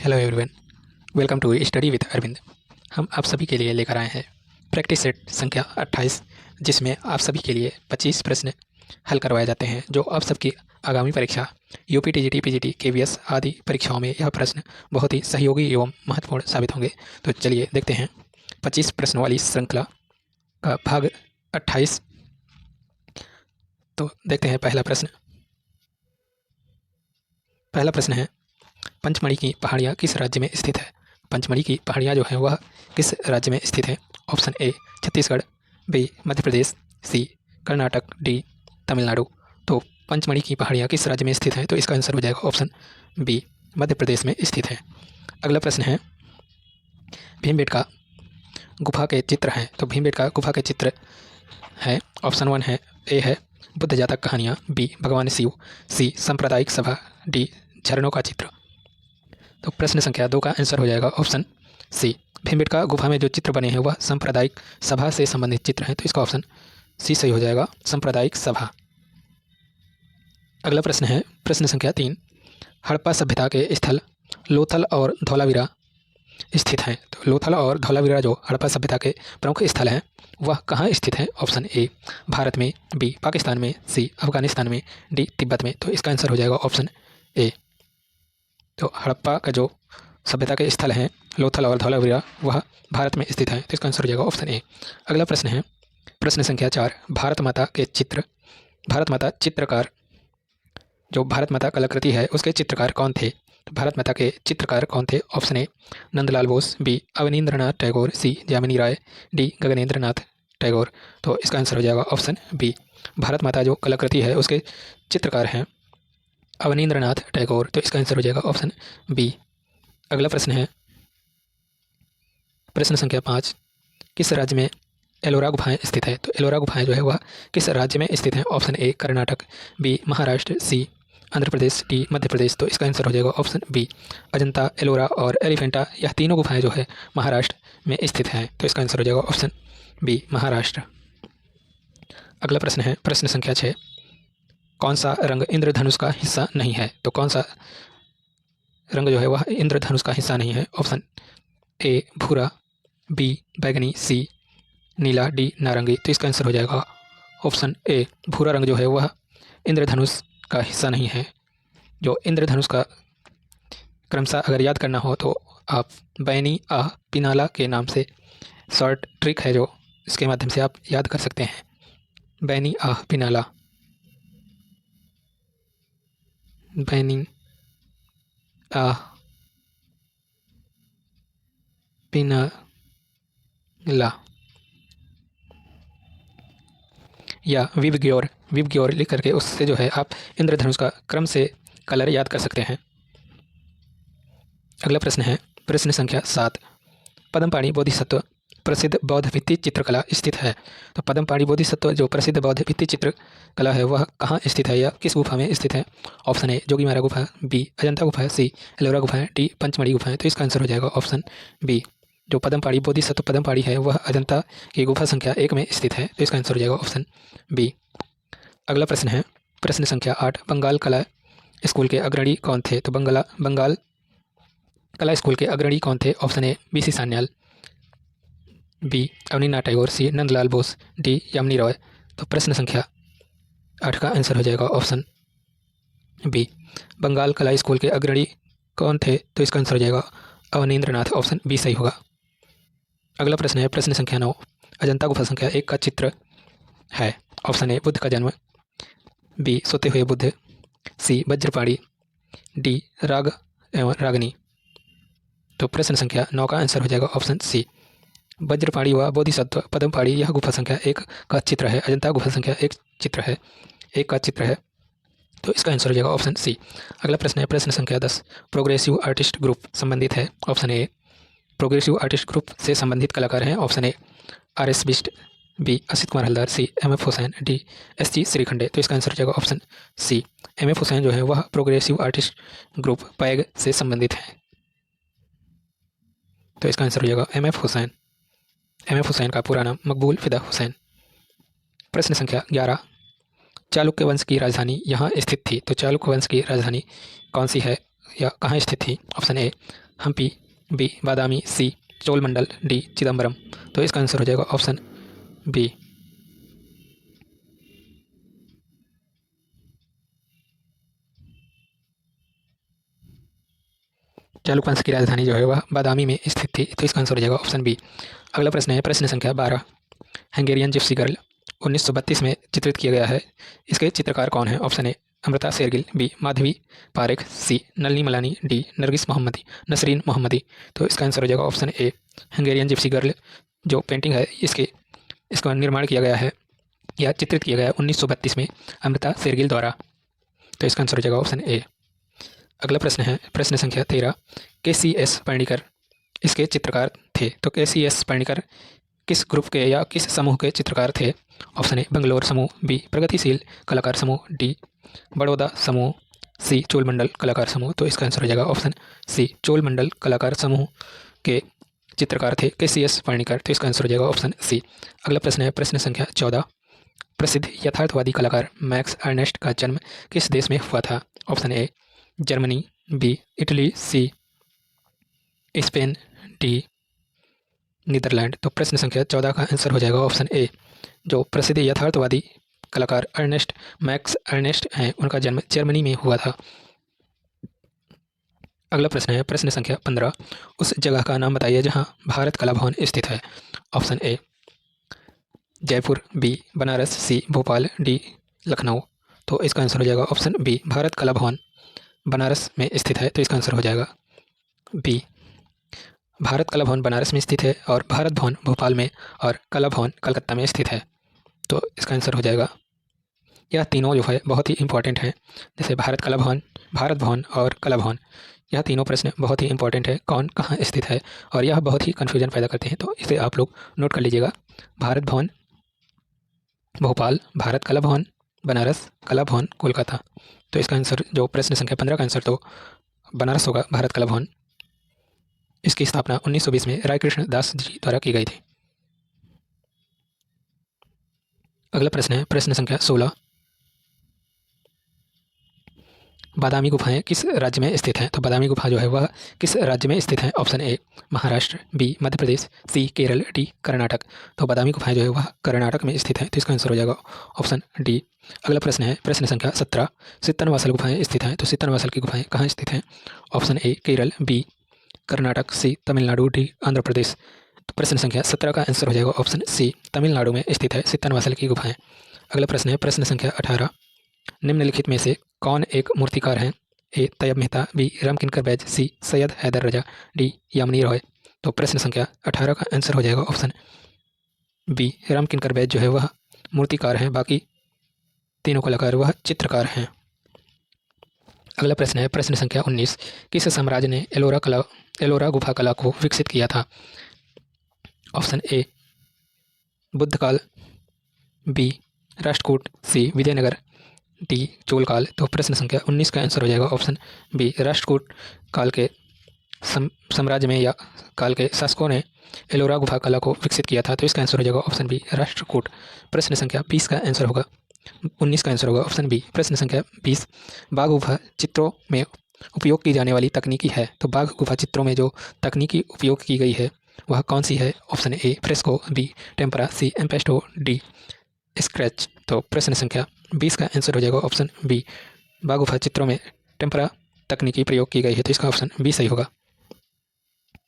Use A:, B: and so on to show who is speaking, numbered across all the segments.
A: Hello everyone, welcome to study with Arvind. हम आप सभी के लिए लेकर आए हैं प्रैक्टिस सेट संख्या 28, जिसमें आप सभी के लिए 25 प्रश्न हल करवाए जाते हैं, जो आप सबकी आगामी परीक्षा यूपी टीजीटी पीजीटी केवीएस आदि परीक्षाओं में यह प्रश्न बहुत ही सहयोगी एवं महत्वपूर्ण साबित होंगे। तो चलिए देखते हैं 25 प्रश्न वाली श्रृंखला का भाग 28। तो देखते हैं पहला प्रश्न है, पंचमढ़ी की पहाड़ियाँ किस राज्य में स्थित है? पंचमढ़ी की पहाड़ियाँ जो हैं वह किस राज्य में स्थित है? Option A Chhattisgarh, B Madhya Pradesh, C Karnataka, D Tamil Nadu. तो पंचमढ़ी की पहाड़ियाँ किस राज्य में स्थित हैं? तो इसका आंसर हो जाएगा ऑप्शन बी, मध्य प्रदेश में स्थित है। अगला प्रश्न है, भीमबेटका गुफा के चित्र हैं। तो भीमबेटका गुफा के चित्र है, ऑप्शन 1 है, ए है बुद्ध जातक कहानियाँ, बी भगवान शिव, सी सांप्रदायिक सभा, डी झरनों का चित्र। तो प्रश्न संख्या 2 का आंसर हो जाएगा ऑप्शन सी। भीमबेटका गुफा में जो चित्र बने हैं वह सांप्रदायिक सभा से संबंधित चित्र हैं, तो इसका ऑप्शन सी सही हो जाएगा, सांप्रदायिक सभा। अगला प्रश्न है, प्रश्न संख्या 3, हड़प्पा सभ्यता के स्थल लोथल और धौलावीरा स्थित हैं। तो लोथल और धौलावीरा जो हड़प्पा सभ्यता के प्रमुख स्थल हैं वह कहाँ स्थित हैं? ऑप्शन ए भारत में, बी पाकिस्तान में, सी अफगानिस्तान में, डी तिब्बत में। तो इसका आंसर हो जाएगा ऑप्शन ए। तो हड़प्पा का जो सभ्यता के स्थल हैं लोथल और धौलावीरा वह भारत में स्थित है, तो इसका आंसर हो जाएगा ऑप्शन ए। अगला प्रश्न है, प्रश्न संख्या 4, भारत माता चित्रकार, जो भारत माता कलाकृति है उसके चित्रकार कौन थे? भारत माता के चित्रकार कौन थे? Option A Nandalal Bose, B Abanindranath Tagore, C Jamini Roy, D Gaganendranath Tagore. तो इसका आंसर हो जाएगा ऑप्शन बी, भारत माता जो कलाकृति है उसके चित्रकार हैं अवनींद्रनाथ टैगोर। तो इसका आंसर हो जाएगा ऑप्शन बी। अगला प्रश्न है, प्रश्न संख्या 5, किस राज्य में एलोरा गुफाएं स्थित है? तो एलोरा गुफाएं जो है वह किस राज्य में स्थित है? Option A Karnataka, B Maharashtra, C Andhra Pradesh, D Madhya Pradesh. तो इसका आंसर हो जाएगा ऑप्शन बी, अजंता, एलोरा और एलिफेंटा, यह तीनों गुफाएं जो है महाराष्ट्र में स्थित हैं, तो इसका आंसर हो जाएगा ऑप्शन बी, महाराष्ट्र। अगला प्रश्न है, प्रश्न संख्या 6, कौन सा रंग इंद्रधनुष का हिस्सा नहीं है? तो कौन सा रंग जो है वह इंद्रधनुष का हिस्सा नहीं है? ऑप्शन ए भूरा, बी बैगनी, सी नीला, डी नारंगी। तो इसका आंसर हो जाएगा ऑप्शन ए, भूरा रंग जो है वह इंद्रधनुष का हिस्सा नहीं है। जो इंद्रधनुष का क्रमशः अगर याद करना हो तो आप बैनी आह पिनाला के नाम से शॉर्ट ट्रिक है जो इसके माध्यम से आप याद कर सकते हैं। बैनी आह पिनाला, बैनी आह पिनाला या विबग्योर लिख करके उससे जो है आप इंद्रधनुष का क्रम से कलर याद कर सकते हैं। अगला प्रश्न है, प्रश्न संख्या 7, पद्मपाणि बोधिसत्व प्रसिद्ध बौद्ध भित्ति चित्रकला स्थित है। तो पद्मपाणि बोधिसत्व जो प्रसिद्ध बौद्ध भित्ति चित्रकला है वह कहाँ स्थित है या किस गुफा में स्थित है? ऑप्शन ए जोगीमारा गुफा, बी अजंता गुफा, सी एलोरा गुफा, डी पंचमढ़ी गुफा। तो इसका आंसर हो जाएगा ऑप्शन बी, जो पद्मपाणि बोधिसत्व पद्मपाणि है वह अजंता की गुफा संख्या 1 में स्थित है, तो इसका आंसर हो जाएगा ऑप्शन बी। अगला प्रश्न है, प्रश्न संख्या 8, बंगाल कला स्कूल के अग्रणी कौन थे? तो बंगाल कला स्कूल के अग्रणी कौन थे? Option A B C Sanyal, B Abanindranath Tagore, C Nandalal Bose, D Jamini Roy. तो प्रश्न संख्या 8 का आंसर हो जाएगा ऑप्शन बी, बंगाल कला स्कूल के अग्रणी कौन थे? तो इसका आंसर हो जाएगा अवनींद्रनाथ, ऑप्शन बी सही होगा। अगला प्रश्न है, प्रश्न संख्या 9, अजंता गुफा संख्या 1 का चित्र है। ऑप्शन ए बुद्ध का जन्म, बी सोते हुए बुद्ध, सी वज्रपाणी, डी राग एवं रागनी। तो प्रश्न संख्या 9 का आंसर हो जाएगा ऑप्शन सी, वज्रपाणी व बोधिसत्व पद्मपाणि यह गुफा संख्या 1 का चित्र है, अजंता गुफा संख्या 1 का चित्र है, तो इसका आंसर हो जाएगा ऑप्शन सी। अगला प्रश्न है, प्रश्न संख्या 10, प्रोग्रेसिव आर्टिस्ट ग्रुप संबंधित है। Option A progressive artist group से संबंधित कलाकार हैं। Option A RS Bisht, B Asit Kumar Haldar, C MF Husain, D SG Shrikhande. तो इसका आंसर हो जाएगा ऑप्शन सी, MF हुसैन जो है वह प्रोग्रेसिव आर्टिस्ट ग्रुप पैग से संबंधित है, तो इसका आंसर हो जाएगा MF हुसैन। MF हुसैन का पूरा नाम मकबूल फिदा हुसैन। प्रश्न संख्या 11, चालुक्य वंश की राजधानी यहाँ स्थित थी। तो चालुक्य वंश की राजधानी कौन सी है या कहाँ स्थित थी? Option A Hampi, B Badami, C Cholamandal, D Chidambaram. तो इसका आंसर हो जाएगा ऑप्शन बी। चालुकवंश की राजधानी जो है वह बादामी में स्थित थी, तो इसका आंसर हो जाएगा ऑप्शन बी। अगला प्रश्न है प्रश्न संख्या 12। हंगेरियन जिप्सी गर्ल 1932 में चित्रित किया गया है, इसके चित्रकार कौन है? Option A Amrita Shergil, B Madhavi Parekh, C Nalini Malani, D Nargis Mohammadi, Nasreen Mohammadi. तो इसका आंसर हो जाएगा option A. Hungarian gypsy girl जो पेंटिंग है इसका निर्माण किया गया है या चित्रित किया गया है 1932 में अमृता शेरगिल द्वारा। तो इसका आंसर हो जाएगा ऑप्शन ए। अगला प्रश्न है प्रश्न संख्या 13। KCS पर्णिकर इसके चित्रकार थे, तो KCS पर्णिकर किस ग्रुप के या किस समूह के चित्रकार थे? ऑप्शन ए बंगलोर समूह, बी प्रगतिशील कलाकार समूह, डी बड़ौदा समूह, सी चोलमंडल कलाकार समूह। तो इसका आंसर हो जाएगा ऑप्शन सी चोलमंडल कलाकार समूह के चित्रकार थे KCS पर्णिकर। तो इसका आंसर हो जाएगा ऑप्शन सी। अगला प्रश्न है प्रश्न संख्या 14। प्रसिद्ध यथार्थवादी कलाकार मैक्स अर्नेस्ट का जन्म किस देश में हुआ था? Option A Germany, B Italy, C Spain, D Netherland. तो प्रश्न संख्या 14 का आंसर हो जाएगा ऑप्शन ए। जो प्रसिद्ध यथार्थवादी कलाकार मैक्स अर्नेस्ट हैं उनका जन्म जर्मनी में हुआ था। अगला प्रश्न है प्रश्न संख्या 15। उस जगह का नाम बताइए जहां भारत कला भवन स्थित है। Option A Jaipur, B Banaras, C Bhopal, D Lucknow. तो इसका आंसर हो जाएगा ऑप्शन बी। भारत कला भवन बनारस में स्थित है, तो इसका आंसर हो जाएगा बी। भारत कला भवन बनारस में स्थित है और भारत भवन भोपाल में और कला भवन कलकत्ता में स्थित है। तो इसका आंसर हो जाएगा, यह तीनों जो है बहुत ही इंपॉर्टेंट हैं। जैसे भारत कला भवन, भारत भवन और कला भवन, यह तीनों प्रश्न बहुत ही इंपॉर्टेंट है, कौन कहाँ स्थित है, और यह बहुत ही कन्फ्यूजन पैदा करते हैं। तो इसे आप लोग नोट कर लीजिएगा। भारत भवन भोपाल, भारत कला भवन बनारस, कला भवन कोलकाता। तो इसका आंसर जो प्रश्न संख्या 15 का आंसर तो बनारस होगा, भारत कला भवन। इसकी स्थापना 1920 में राय कृष्ण दास जी द्वारा की गई थी। अगला प्रश्न है प्रश्न संख्या 16। बादामी गुफाएं किस राज्य में स्थित हैं? तो बादामी गुफा जो है वह किस राज्य में स्थित है? Option A Maharashtra, B Madhya Pradesh, C Kerala, D Karnataka. तो बादामी गुफाएं जो है वह कर्नाटक में स्थित है, तो इसका आंसर हो जाएगा ऑप्शन डी। अगला प्रश्न है प्रश्न संख्या 17। सित्तनवासल गुफाएं स्थित हैं, तो सित्तनवासल की गुफाएं कहाँ स्थित हैं? Option A Kerala, B Karnataka, C Tamil Nadu, D Andhra Pradesh. तो प्रश्न संख्या 17 का आंसर हो जाएगा ऑप्शन सी। तमिलनाडु में स्थित है सित्तनवासल की गुफाएं। अगला प्रश्न है प्रश्न संख्या 18। निम्नलिखित में से कौन एक मूर्तिकार है? ए तैयब मेहता, बी रामकिंकर बैज, सी सैयद हैदर रजा, डी यामिनी रॉय। तो प्रश्न संख्या 18 का आंसर हो जाएगा ऑप्शन बी। रामकिंकर बैज जो है वह मूर्तिकार हैं, बाकी तीनों कलाकार वह चित्रकार हैं। अगला प्रश्न है प्रश्न संख्या 19। किस साम्राज्य ने एलोरा गुफा कला को विकसित किया था? ऑप्शन ए बुद्ध काल, बी राष्ट्रकूट, सी विजयनगर, डी चोल काल। तो प्रश्न संख्या 19 का आंसर हो जाएगा ऑप्शन बी। राष्ट्रकूट काल के साम्राज्य में या काल के शासकों ने एलोरा गुफा कला को विकसित किया था, तो इसका आंसर हो जाएगा ऑप्शन बी राष्ट्रकूट। प्रश्न संख्या 20 का आंसर होगा 19 का आंसर होगा ऑप्शन बी। प्रश्न संख्या 20। बाघ गुफा चित्रों में उपयोग की जाने वाली तकनीकी है, तो बाघ गुफा चित्रों में जो तकनीकी उपयोग की गई है वह कौन सी है? Option A fresco, B tempera, C impasto, D scratch. तो प्रश्न संख्या 20 का आंसर हो जाएगा ऑप्शन बी। बाघ गुफा चित्रों में टेम्परा तकनीकी प्रयोग की गई है, तो इसका ऑप्शन बी सही होगा।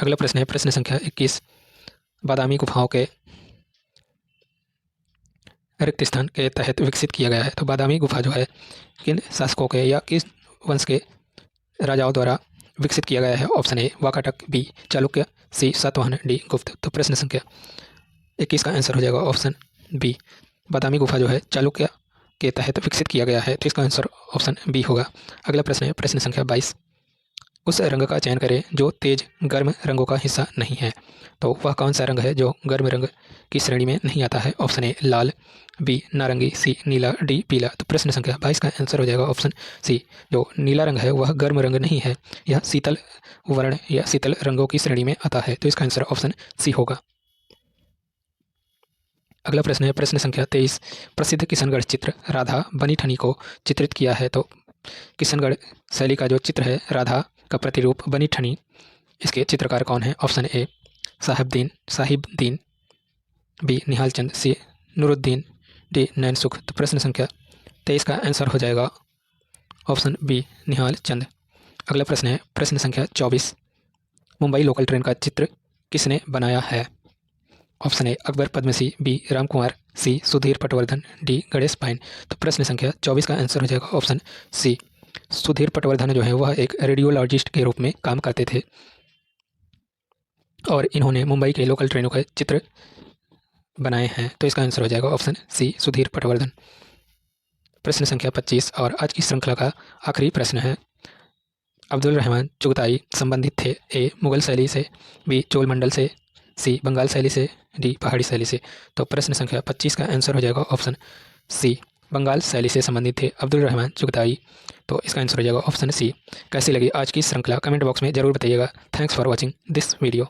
A: अगला प्रश्न है प्रश्न संख्या 21। बादामी गुफाओं के रिक्त स्थान के तहत विकसित किया गया है, तो बादामी गुफा जो है किन शासकों के या किस वंश के राजाओं द्वारा विकसित किया गया है? Option A Vakataka, B Chalukya, C Satavahana, D Gupta. तो प्रश्न संख्या 21 का आंसर हो जाएगा ऑप्शन बी। बादामी गुफा जो है चालुक्य के तहत विकसित किया गया है, तो इसका आंसर ऑप्शन बी होगा। अगला प्रश्न है प्रश्न संख्या 22। उस रंग का चयन करें जो तेज गर्म रंगों का हिस्सा नहीं है, तो वह कौन सा रंग है जो गर्म रंग की श्रेणी में नहीं आता है? ऑप्शन ए लाल, बी नारंगी, सी नीला, डी पीला। तो प्रश्न संख्या 22 का आंसर हो जाएगा ऑप्शन सी। जो नीला रंग है वह गर्म रंग नहीं है, यह शीतल वर्ण या शीतल रंगों की श्रेणी में आता है, तो इसका आंसर ऑप्शन सी होगा। अगला प्रश्न है प्रश्न संख्या 23। प्रसिद्ध किशनगढ़ चित्र राधा बनी ठनी को चित्रित किया है, तो किशनगढ़ शैली का जो चित्र है राधा का प्रतिरूप बनी ठनी इसके चित्रकार कौन है? Option A Sahibdin, B Nihal Chand, C Nuruddin, D Nainsukh. तो प्रश्न संख्या 23 का आंसर हो जाएगा ऑप्शन बी निहाल चंद। अगला प्रश्न है प्रश्न संख्या 24। मुंबई लोकल ट्रेन का चित्र किसने बनाया है? Option A Akbar Padamsee, B Ram Kumar, C Sudhir Patwardhan, D Ganesh Pyne. तो प्रश्न संख्या 24 का आंसर हो जाएगा ऑप्शन सी। सुधीर पटवर्धन जो है वह एक रेडियोलॉजिस्ट के रूप में काम करते थे और इन्होंने मुंबई के लोकल ट्रेनों का चित्र बनाए हैं। तो इसका आंसर हो जाएगा ऑप्शन सी सुधीर पटवर्धन। प्रश्न संख्या 25 और आज की श्रृंखला का आखिरी प्रश्न है। अब्दुल रहमान चुगताई संबंधित थे ए मुगल शैली से, बी चोलमंडल से, सी बंगाल शैली से, डी पहाड़ी शैली से। तो प्रश्न संख्या 25 का आंसर हो जाएगा ऑप्शन सी बंगाल शैली से संबंधित थे अब्दुल रहमान चुगताई। तो इसका आंसर हो जाएगा ऑप्शन सी। कैसी लगी आज की श्रृंखला कमेंट बॉक्स में जरूर बताइएगा। Thanks for watching this video.